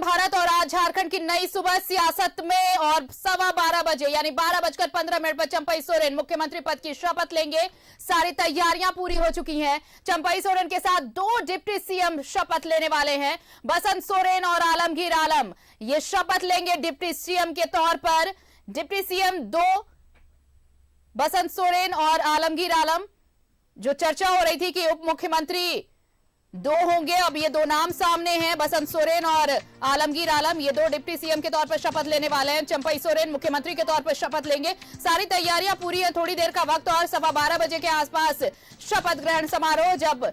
भारत और आज झारखंड की नई सुबह सियासत में और 12:15 बजे यानी 12:15 पर चंपई सोरेन मुख्यमंत्री पद की शपथ लेंगे। सारी तैयारियां पूरी हो चुकी हैं। चंपई सोरेन के साथ 2 डिप्टी सीएम शपथ लेने वाले हैं, बसंत सोरेन और आलमगीर आलम। ये शपथ लेंगे डिप्टी सीएम के तौर पर। डिप्टी सीएम 2 बसंत सोरेन और आलमगीर आलम। जो चर्चा हो रही थी कि उप मुख्यमंत्री 2 होंगे, अब ये 2 नाम सामने हैं, बसंत सोरेन और आलमगीर आलम। ये 2 डिप्टी सीएम के तौर पर शपथ लेने वाले हैं। चंपई सोरेन मुख्यमंत्री के तौर पर शपथ लेंगे। सारी तैयारियां पूरी है। थोड़ी देर का वक्त और 12:15 बजे के आसपास शपथ ग्रहण समारोह, जब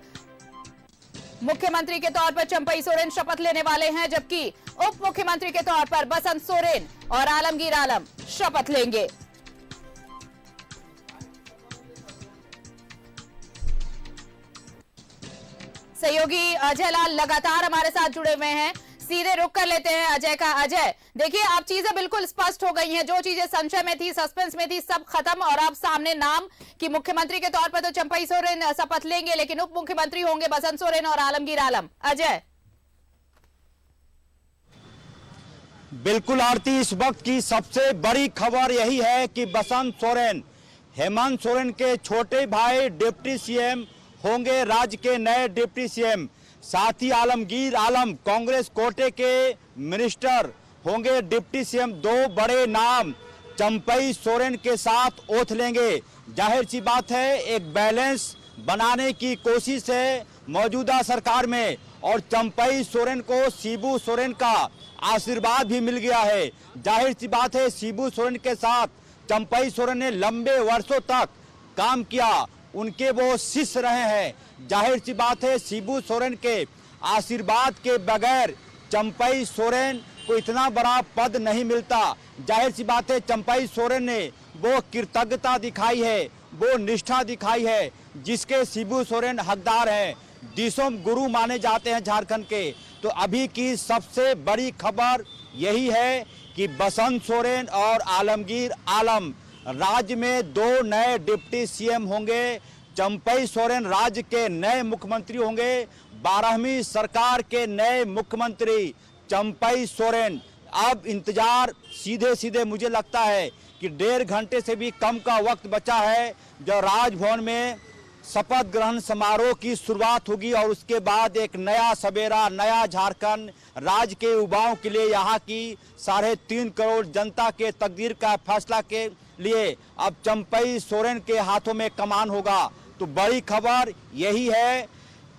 मुख्यमंत्री के तौर पर चंपई सोरेन शपथ लेने वाले हैं, जबकि उप मुख्यमंत्री के तौर पर बसंत सोरेन और आलमगीर आलम शपथ लेंगे। सहयोगी अजय लाल लगातार हमारे साथ जुड़े हुए हैं। सीधे रुक कर लेते हैं अजय का। अजय, देखिए अब चीजें बिल्कुल स्पष्ट हो गई हैं। जो चीजें संशय में थी, सस्पेंस में थी, सब खत्म और अब सामने नाम कि मुख्यमंत्री के तौर पर तो चंपई सोरेन शपथ लेंगे, लेकिन उप मुख्यमंत्री होंगे बसंत सोरेन और आलमगीर आलम। अजय। बिल्कुल आरती, इस वक्त की सबसे बड़ी खबर यही है कि बसंत सोरेन हेमंत सोरेन के छोटे भाई डिप्टी सीएम होंगे, राज्य के नए डिप्टी सीएम। साथ ही आलमगीर आलम कांग्रेस कोटे के मिनिस्टर होंगे डिप्टी सीएम। 2 बड़े नाम चंपई सोरेन के साथ ओथ लेंगे। जाहिर सी बात है, एक बैलेंस बनाने की कोशिश है मौजूदा सरकार में, और चंपई सोरेन को शिबू सोरेन का आशीर्वाद भी मिल गया है। जाहिर सी बात है, शिबू सोरेन के साथ चंपई सोरेन ने लंबे वर्षों तक काम किया, उनके वो शिष्य रहे हैं। जाहिर सी बात है, शिबू सोरेन के आशीर्वाद के बगैर चंपई सोरेन को इतना बड़ा पद नहीं मिलता। जाहिर सी बात है, चंपई सोरेन ने वो कृतज्ञता दिखाई है, वो निष्ठा दिखाई है जिसके शिबू सोरेन हकदार हैं, दिसोम गुरु माने जाते हैं झारखंड के। तो अभी की सबसे बड़ी खबर यही है कि बसंत सोरेन और आलमगीर आलम राज्य में 2 नए डिप्टी सीएम होंगे। चंपई सोरेन राज्य के नए मुख्यमंत्री होंगे। 12वीं सरकार के नए मुख्यमंत्री चंपई सोरेन। अब इंतजार सीधे सीधे मुझे लगता है कि 1.5 घंटे से भी कम का वक्त बचा है, जो राजभवन में शपथ ग्रहण समारोह की शुरुआत होगी, और उसके बाद एक नया सवेरा, नया झारखंड, राज्य के युवाओं के लिए, यहाँ की 3.5 करोड़ जनता के तकदीर का फैसला के लिए अब चंपई सोरेन के हाथों में कमान होगा। तो बड़ी खबर यही है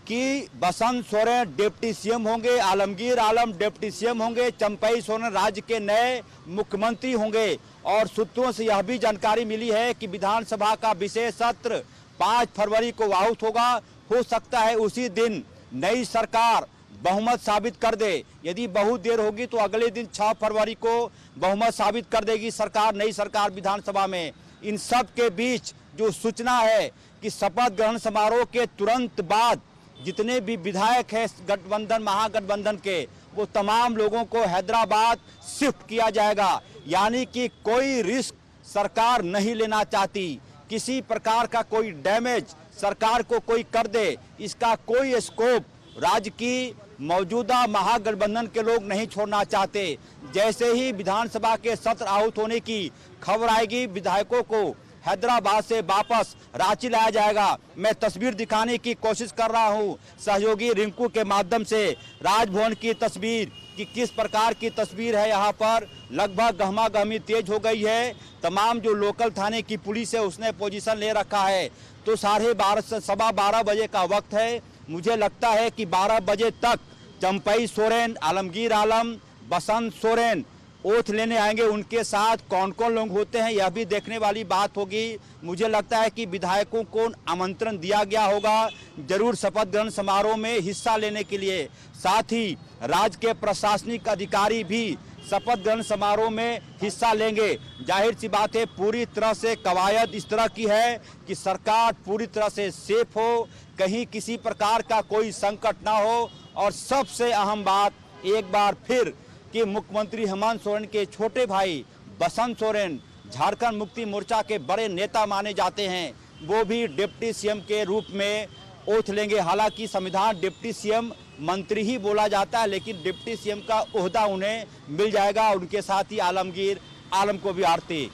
कि बसंत सोरेन डिप्टी सीएम होंगे, आलमगीर आलम डिप्टी सीएम होंगे, चंपई सोरेन राज्य के नए मुख्यमंत्री होंगे। और सूत्रों से यह भी जानकारी मिली है कि विधानसभा का विशेष सत्र 5 फरवरी को आहूत होगा। हो सकता है उसी दिन नई सरकार बहुमत साबित कर दे। यदि बहुत देर होगी तो अगले दिन 6 फरवरी को बहुमत साबित कर देगी सरकार, नई सरकार विधानसभा में। इन सब के बीच जो सूचना है कि शपथ ग्रहण समारोह के तुरंत बाद जितने भी विधायक हैं गठबंधन, महागठबंधन के, वो तमाम लोगों को हैदराबाद शिफ्ट किया जाएगा। यानी कि कोई रिस्क सरकार नहीं लेना चाहती, किसी प्रकार का कोई डैमेज सरकार को कोई कर दे, इसका कोई स्कोप राज्य की मौजूदा महागठबंधन के लोग नहीं छोड़ना चाहते। जैसे ही विधानसभा के सत्र आहूत होने की खबर आएगी, विधायकों को हैदराबाद से वापस रांची लाया जाएगा। मैं तस्वीर दिखाने की कोशिश कर रहा हूं सहयोगी रिंकू के माध्यम से, राजभवन की तस्वीर कि किस प्रकार की तस्वीर है। यहाँ पर लगभग गहमा गहमी तेज हो गई है। तमाम जो लोकल थाने की पुलिस है उसने पोजीशन ले रखा है। तो 12:30 से 12:15 बजे का वक्त है। मुझे लगता है कि 12 बजे तक चंपई सोरेन, आलमगीर आलम, बसंत सोरेन ओथ लेने आएंगे। उनके साथ कौन कौन लोग होते हैं यह भी देखने वाली बात होगी। मुझे लगता है कि विधायकों को आमंत्रण दिया गया होगा जरूर शपथ ग्रहण समारोह में हिस्सा लेने के लिए। साथ ही राज्य के प्रशासनिक अधिकारी भी शपथ ग्रहण समारोह में हिस्सा लेंगे। जाहिर सी बात है, पूरी तरह से कवायद इस तरह की है कि सरकार पूरी तरह से सेफ हो, कहीं किसी प्रकार का कोई संकट ना हो। और सबसे अहम बात एक बार फिर कि मुख्यमंत्री हेमंत सोरेन के छोटे भाई बसंत सोरेन झारखंड मुक्ति मोर्चा के बड़े नेता माने जाते हैं, वो भी डिप्टी सीएम के रूप में ओथ लेंगे। हालांकि संविधान डिप्टी सीएम मंत्री ही बोला जाता है, लेकिन डिप्टी सीएम का ओहदा उन्हें मिल जाएगा। उनके साथ ही आलमगीर आलम को भी आरती।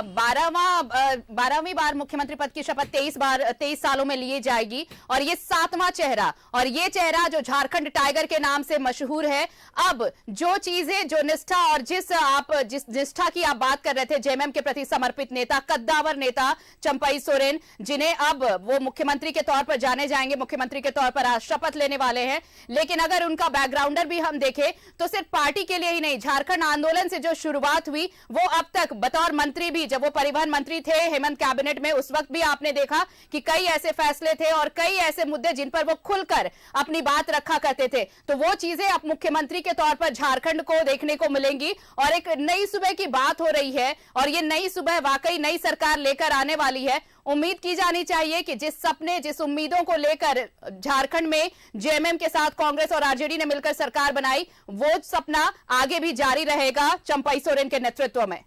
12वीं बार मुख्यमंत्री पद की शपथ 23 सालों में लिए जाएगी और ये 7वां चेहरा, और ये चेहरा जो झारखंड टाइगर के नाम से मशहूर है। अब जो चीजें, जो निष्ठा और जिस निष्ठा की आप बात कर रहे थे, जेएमएम के प्रति समर्पित नेता, कद्दावर नेता चंपई सोरेन, जिन्हें अब वो मुख्यमंत्री के तौर पर जाने जाएंगे, मुख्यमंत्री के तौर पर आज शपथ लेने वाले हैं। लेकिन अगर उनका बैकग्राउंडर भी हम देखें तो सिर्फ पार्टी के लिए ही नहीं, झारखंड आंदोलन से जो शुरुआत हुई वो अब तक बतौर मंत्री, जब वो परिवहन मंत्री थे हेमंत कैबिनेट में, उस वक्त भी आपने देखा कि कई ऐसे फैसले थे और कई ऐसे मुद्दे जिन पर वो खुलकर अपनी बात रखा करते थे। तो वो चीजें अब मुख्यमंत्री के तौर पर झारखंड को देखने को मिलेंगी और एक नई सुबह की बात हो रही है और ये नई सुबह वाकई नई सरकार लेकर आने वाली है। उम्मीद की जानी चाहिए कि जिस सपने, जिस उम्मीदों को लेकर झारखंड में जेएमएम के साथ कांग्रेस और आरजेडी ने मिलकर सरकार बनाई, वो सपना आगे भी जारी रहेगा चंपई सोरेन के नेतृत्व में।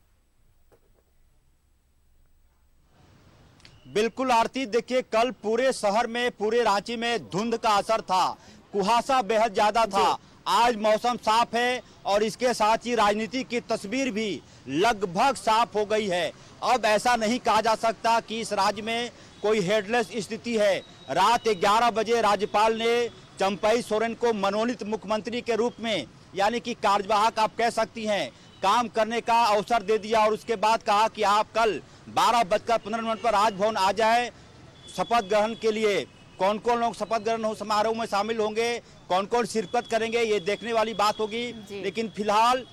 बिल्कुल आरती, देखिए कल पूरे शहर में, पूरे रांची में धुंध का असर था, कुहासा बेहद ज्यादा था। आज मौसम साफ है और इसके साथ ही राजनीति की तस्वीर भी लगभग साफ हो गई है। अब ऐसा नहीं कहा जा सकता कि इस राज्य में कोई हेडलेस स्थिति है। रात 11 बजे राज्यपाल ने चंपई सोरेन को मनोनीत मुख्यमंत्री के रूप में, यानी कि कार्यवाहक आप कह सकती हैं, काम करने का अवसर दे दिया और उसके बाद कहा कि आप कल 12:15 पर राजभवन आ जाए शपथ ग्रहण के लिए। कौन कौन लोग शपथ ग्रहण समारोह में शामिल होंगे, कौन कौन शिरकत करेंगे, ये देखने वाली बात होगी। लेकिन फिलहाल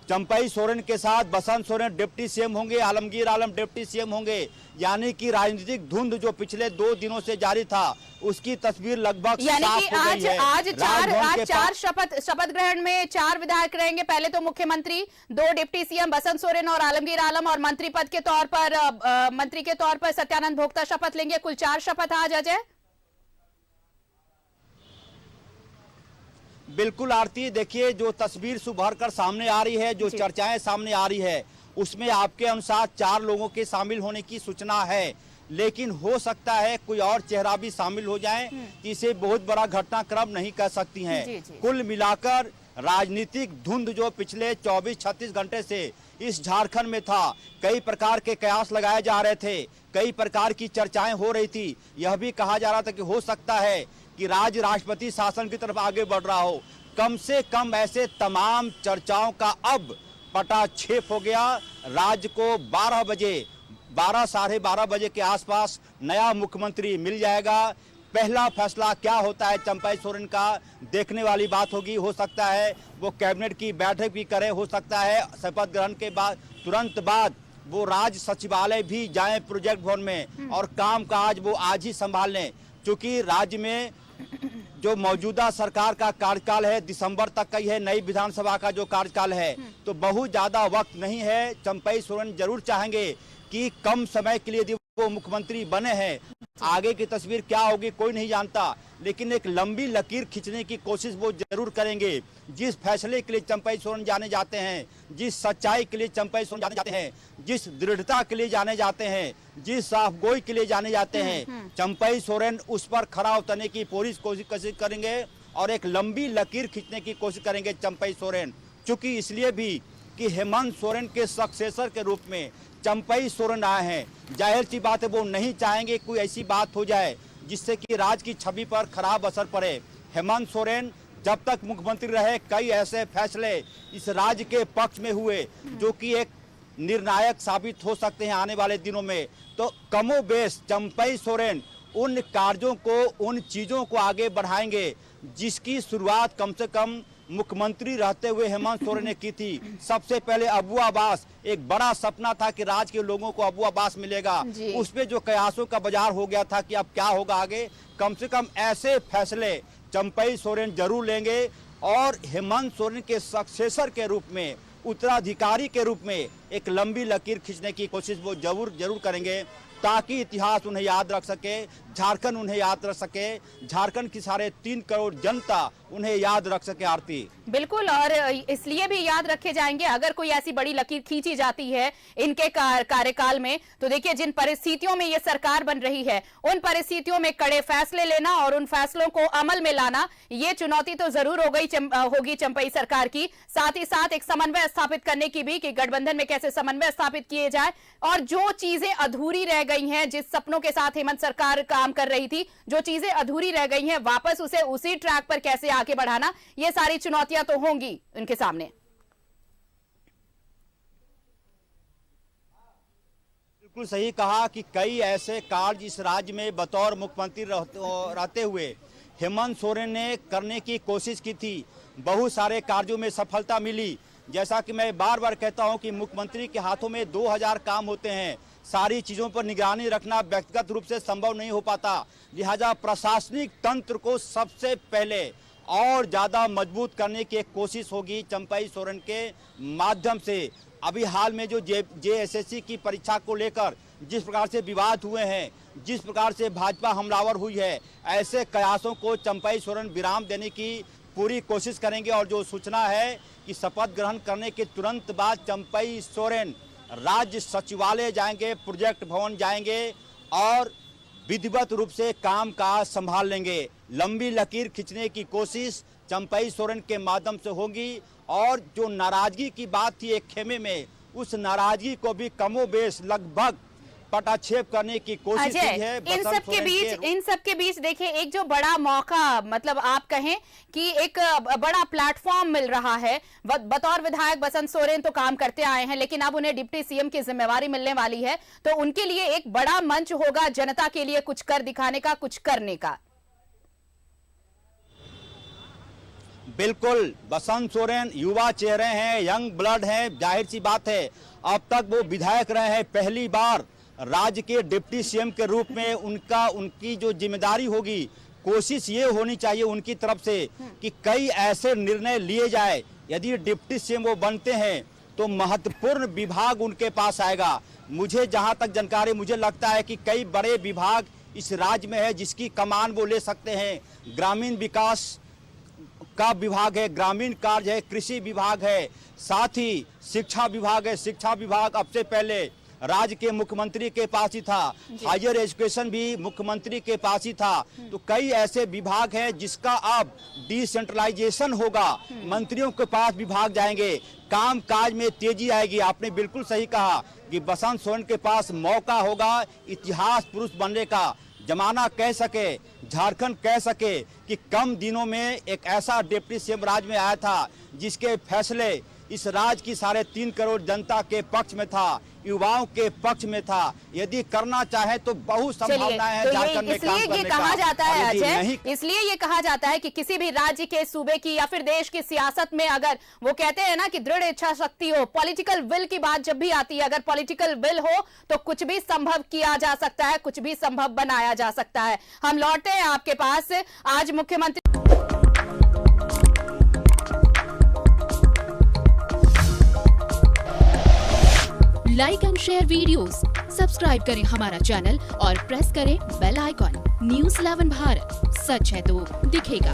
चंपई सोरेन के साथ बसंत सोरेन डिप्टी सीएम होंगे, आलमगीर आलम डिप्टी सीएम होंगे। यानी कि राजनीतिक धुंध जो पिछले 2 दिनों से जारी था, उसकी तस्वीर लगभग यानी साफ कि हो गई है। आज चार शपथ ग्रहण में 4 विधायक रहेंगे। पहले तो मुख्यमंत्री, 2 डिप्टी सीएम बसंत सोरेन और आलमगीर आलम, और मंत्री पद के तौर पर मंत्री के तौर पर सत्यानंद भोक्ता शपथ लेंगे। कुल 4 शपथ आज अजय। बिल्कुल आरती, देखिए जो तस्वीर सुभर कर सामने आ रही है, जो चर्चाएं सामने आ रही है, उसमें आपके अनुसार 4 लोगों के शामिल होने की सूचना है। लेकिन हो सकता है कोई और चेहरा भी शामिल हो जाए, इसे बहुत बड़ा घटनाक्रम नहीं कह सकती हैं। कुल मिलाकर राजनीतिक धुंध जो पिछले 24-36 घंटे से इस झारखंड में था, कई प्रकार के कयास लगाए जा रहे थे, कई प्रकार की चर्चाएं हो रही थी। यह भी कहा जा रहा था कि हो सकता है कि राज्य राष्ट्रपति शासन की तरफ आगे बढ़ रहा हो। कम से कम ऐसे तमाम चर्चाओं का अब पटाक्षेप हो गया। राज्य को 12 साढ़े 12 बजे के आसपास नया मुख्यमंत्री मिल जाएगा। पहला फैसला क्या होता है चंपई सोरेन का, देखने वाली बात होगी। हो सकता है वो कैबिनेट की बैठक भी करे, हो सकता है शपथ ग्रहण के बाद तुरंत बाद वो राज्य सचिवालय भी जाएं प्रोजेक्ट भवन में और काम काज वो आज ही संभाल लें। क्योंकि राज्य में जो मौजूदा सरकार का कार्यकाल है दिसंबर तक का ही है, नई विधानसभा का जो कार्यकाल है, तो बहुत ज्यादा वक्त नहीं है। चंपई सोरेन जरूर चाहेंगे कि कम समय के लिए वो मुख्यमंत्री बने हैं। आगे की तस्वीर क्या होगी कोई नहीं जानता, लेकिन एक लंबी लकीर खींचने की कोशिश वो जरूर करेंगे। जिस फैसले के लिए चंपई सोरेन जाने जाते हैं, जिस सच्चाई के लिए चंपई सोरेन जाने जाते हैं, जिस दृढ़ता के लिए जाने जाते हैं, जिस साफगोई के लिए जाने जाते हैं, चंपई सोरेन उस पर खरा उतरने की पूरी कोशिश करेंगे और एक लंबी लकीर खींचने की कोशिश करेंगे चंपई सोरेन। चूंकि इसलिए भी कि हेमंत सोरेन के सक्सेसर के रूप में चंपई सोरेन आए हैं। जाहिर सी बात है वो नहीं चाहेंगे कोई ऐसी बात हो जाए जिससे कि राज्य की छवि पर खराब असर पड़े। हेमंत सोरेन जब तक मुख्यमंत्री रहे, कई ऐसे फैसले इस राज्य के पक्ष में हुए जो कि एक निर्णायक साबित हो सकते हैं आने वाले दिनों में। तो कमोबेश चंपई सोरेन उन कार्यों को, उन चीजों को आगे बढ़ाएंगे जिसकी शुरुआत कम से कम मुख्यमंत्री रहते हुए हेमंत सोरेन ने की थी। सबसे पहले अबू आवास, एक बड़ा सपना था कि राज्य के लोगों को अबू आवास मिलेगा, उसमें जो कयासों का बाजार हो गया था कि अब क्या होगा आगे। कम से कम ऐसे फैसले चंपई सोरेन जरूर लेंगे और हेमंत सोरेन के सक्सेसर के रूप में, उत्तराधिकारी के रूप में एक लंबी लकीर खींचने की कोशिश वो जरूर करेंगे, ताकि इतिहास उन्हें याद रख सके, झारखंड उन्हें याद रख सके, झारखंड की 3.5 करोड़ जनता उन्हें याद रख सके। आरती। बिल्कुल, और इसलिए भी याद रखे जाएंगे अगर कोई ऐसी बड़ी लकीर खींची जाती है इनके कार्यकाल में, तो देखिए जिन परिस्थितियों में ये सरकार बन रही है उन परिस्थितियों में कड़े फैसले लेना और उन फैसलों को अमल में लाना, ये चुनौती तो जरूर होगी चंपई सरकार की। साथ ही साथ एक समन्वय स्थापित करने की भी, कि गठबंधन में कैसे समन्वय स्थापित किए जाए और जो चीजें अधूरी रह गई हैं, जिस सपनों के साथ हेमंत सरकार काम कर रही थी, जो चीजें अधूरी रह गई हैं वापस उसे उसी ट्रैक पर कैसे आगे बढ़ाना, ये सारी चुनौतियां तो होंगी उनके सामने। बिल्कुल सही कहा कि कई ऐसे कार्य इस राज्य में बतौर मुख्यमंत्री रहते हुए हेमंत सोरेन ने करने की कोशिश की थी। बहुत सारे कार्यों में सफलता मिली। जैसा कि मैं बार बार कहता हूं कि मुख्यमंत्री के हाथों में 2000 काम होते हैं। सारी चीज़ों पर निगरानी रखना व्यक्तिगत रूप से संभव नहीं हो पाता। लिहाजा प्रशासनिक तंत्र को सबसे पहले और ज़्यादा मजबूत करने की एक कोशिश होगी चंपई सोरेन के माध्यम से। अभी हाल में जो जेएसएससी की परीक्षा को लेकर जिस प्रकार से विवाद हुए हैं, जिस प्रकार से भाजपा हमलावर हुई है, ऐसे कयासों को चंपई सोरेन विराम देने की पूरी कोशिश करेंगे। और जो सूचना है कि शपथ ग्रहण करने के तुरंत बाद चंपई सोरेन राज्य सचिवालय जाएंगे, प्रोजेक्ट भवन जाएंगे और विधिवत रूप से काम काज संभाल लेंगे। लंबी लकीर खींचने की कोशिश चंपई सोरेन के माध्यम से होगी और जो नाराजगी की बात थी एक खेमे में, उस नाराजगी को भी कमोबेश लगभग पटाक्षेप करने की कोशिश की है। इन सब के बीच देखिए एक जो बड़ा मौका, मतलब आप कहें कि एक बड़ा प्लेटफॉर्म मिल रहा है। बतौर विधायक बसंत सोरेन तो काम करते आए हैं, लेकिन अब उन्हें डिप्टी सीएम की जिम्मेवारी मिलने वाली है, तो उनके लिए एक बड़ा मंच होगा जनता के लिए कुछ कर दिखाने का, कुछ करने का। बिल्कुल, बसंत सोरेन युवा चेहरे हैं, यंग ब्लड हैं। जाहिर सी बात है अब तक वो विधायक रहे हैं, पहली बार राज्य के डिप्टी सीएम के रूप में उनकी जो जिम्मेदारी होगी, कोशिश ये होनी चाहिए उनकी तरफ से कि कई ऐसे निर्णय लिए जाए। यदि डिप्टी सीएम वो बनते हैं तो महत्वपूर्ण विभाग उनके पास आएगा। मुझे जहां तक जानकारी, मुझे लगता है कि कई बड़े विभाग इस राज्य में है जिसकी कमान वो ले सकते हैं। ग्रामीण विकास का विभाग है, ग्रामीण कार्य है, कृषि विभाग है, साथ ही शिक्षा विभाग है। शिक्षा विभाग अब से पहले राज्य के मुख्यमंत्री के पास ही था, हायर एजुकेशन भी मुख्यमंत्री के पास ही था। तो कई ऐसे विभाग हैं जिसका अब डिसेंट्रलाइजेशन होगा, मंत्रियों के पास विभाग जाएंगे, काम काज में तेजी आएगी। आपने बिल्कुल सही कहा कि बसंत सोरेन के पास मौका होगा इतिहास पुरुष बनने का। जमाना कह सके, झारखंड कह सके कि कम दिनों में एक ऐसा डिप्टी सीएम राज्य में आया था जिसके फैसले इस राज्य की 3.5 करोड़ जनता के पक्ष में था, युवाओं के पक्ष में था। यदि करना चाहे तो बहुत संभावनाएं हैं झारखंड में काम करने का। कहा जाता है अजय, इसलिए ये कहा जाता है कि किसी भी राज्य के, सूबे की या फिर देश की सियासत में अगर वो कहते हैं ना कि दृढ़ इच्छा शक्ति हो, पॉलिटिकल विल की बात जब भी आती है, अगर पॉलिटिकल विल हो तो कुछ भी संभव किया जा सकता है, कुछ भी संभव बनाया जा सकता है। हम लौटते हैं आपके पास। आज मुख्यमंत्री like and share videos, subscribe करें हमारा चैनल और प्रेस करें बेल आइकॉन। न्यूज़ 11 भारत, सच है तो दिखेगा।